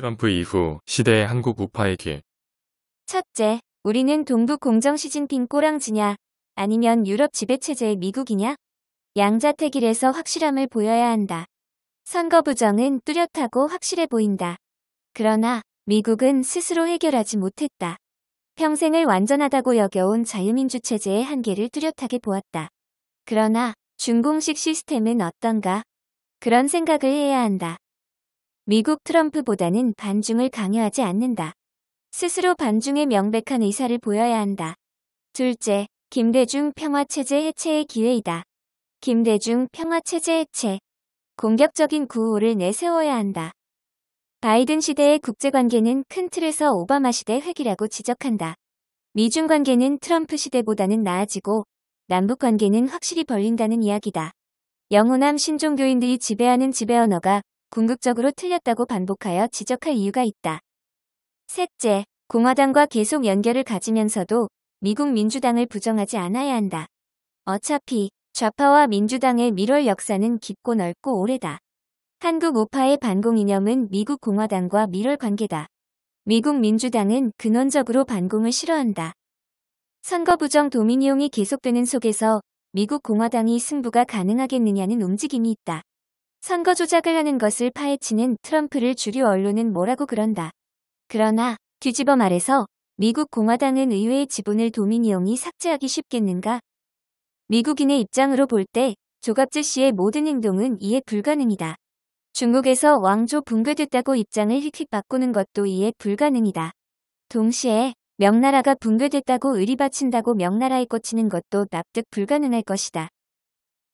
트럼프 이후 시대의 한국 우파의 길. 첫째, 우리는 동북 공정 시진핑 꼬랑지냐, 아니면 유럽 지배체제의 미국이냐? 양자택일에서 확실함을 보여야 한다. 선거 부정은 뚜렷하고 확실해 보인다. 그러나 미국은 스스로 해결하지 못했다. 평생을 완전하다고 여겨온 자유민주 체제의 한계를 뚜렷하게 보았다. 그러나 준공식 시스템은 어떤가? 그런 생각을 해야 한다. 미국 트럼프보다는 반중을 강요하지 않는다. 스스로 반중의 명백한 의사를 보여야 한다. 둘째, 김대중 평화체제 해체의 기회이다. 김대중 평화체제 해체. 공격적인 구호를 내세워야 한다. 바이든 시대의 국제관계는 큰 틀에서 오바마 시대 회귀라고 지적한다. 미중 관계는 트럼프 시대보다는 나아지고 남북관계는 확실히 벌린다는 이야기다. 영호남 신종교인들이 지배하는 지배 언어가 궁극적으로 틀렸다고 반복하여 지적할 이유가 있다. 셋째, 공화당과 계속 연결을 가지면서도 미국 민주당을 부정하지 않아야 한다. 어차피 좌파와 민주당의 밀월 역사는 깊고 넓고 오래다. 한국 우파의 반공 이념은 미국 공화당과 밀월 관계다. 미국 민주당은 근원적으로 반공을 싫어한다. 선거 부정 도미니옹이 계속되는 속에서 미국 공화당이 승부가 가능하겠느냐는 움직임이 있다. 선거 조작을 하는 것을 파헤치는 트럼프를 주류 언론은 뭐라고 그런다. 그러나 뒤집어 말해서 미국 공화당은 의회의 지분을 도미니옹이 삭제하기 쉽겠는가? 미국인의 입장으로 볼 때 조갑제 씨의 모든 행동은 이해 불가능이다. 중국에서 왕조 붕괴됐다고 입장을 휙휙 바꾸는 것도 이해 불가능이다. 동시에 명나라가 붕괴됐다고 의리바친다고 명나라에 꽂히는 것도 납득 불가능할 것이다.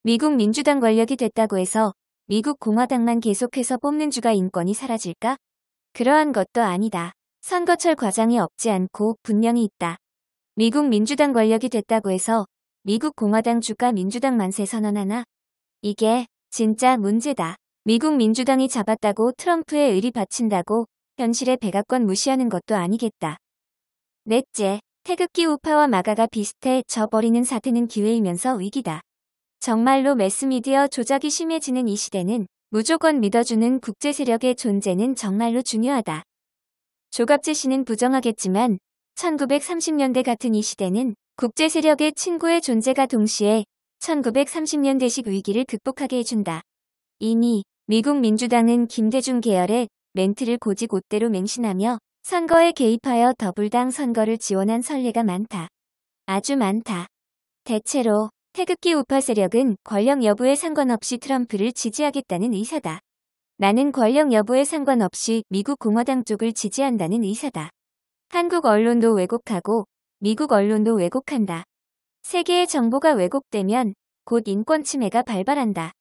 미국 민주당 권력이 됐다고 해서 미국 공화당만 계속해서 뽑는 주가 인권이 사라질까? 그러한 것도 아니다. 선거철 과장이 없지 않고 분명히 있다. 미국 민주당 권력이 됐다고 해서 미국 공화당 주가 민주당 만세 선언하나? 이게 진짜 문제다. 미국 민주당이 잡았다고 트럼프의 의리 바친다고 현실의 백악관 무시하는 것도 아니겠다. 넷째, 태극기 우파와 마가가 비슷해 버리는 사태는 기회이면서 위기다. 정말로 매스미디어 조작이 심해지는 이 시대는 무조건 믿어주는 국제 세력의 존재는 정말로 중요하다. 조갑제 씨는 부정하겠지만 1930년대 같은 이 시대는 국제 세력의 친구의 존재가 동시에 1930년대식 위기를 극복하게 해준다. 이미 미국 민주당은 김대중 계열의 멘트를 곧이곧대로 맹신하며 선거에 개입하여 더불당 선거를 지원한 선례가 많다. 아주 많다. 대체로 태극기 우파 세력은 권력 여부에 상관없이 트럼프를 지지하겠다는 의사다. 나는 권력 여부에 상관없이 미국 공화당 쪽을 지지한다는 의사다. 한국 언론도 왜곡하고 미국 언론도 왜곡한다. 세계의 정보가 왜곡되면 곧 인권 침해가 발발한다.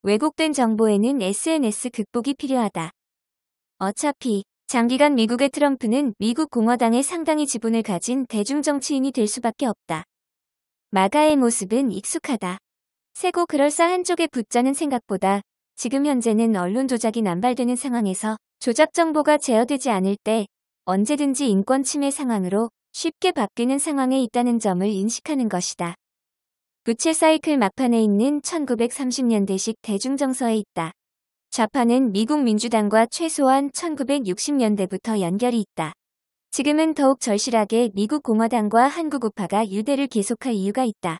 왜곡된 정보에는 SNS 극복이 필요하다. 어차피 장기간 미국의 트럼프는 미국 공화당의 상당히 지분을 가진 대중정치인이 될 수밖에 없다. 마가의 모습은 익숙하다. 세고 그럴싸한 쪽에 붙자는 생각보다 지금 현재는 언론 조작이 남발되는 상황에서 조작 정보가 제어되지 않을 때 언제든지 인권 침해 상황으로 쉽게 바뀌는 상황에 있다는 점을 인식하는 것이다. 부채 사이클 막판에 있는 1930년대식 대중정서에 있다. 좌파는 미국 민주당과 최소한 1960년대부터 연결이 있다. 지금은 더욱 절실하게 미국 공화당과 한국 우파가 유대를 계속할 이유가 있다.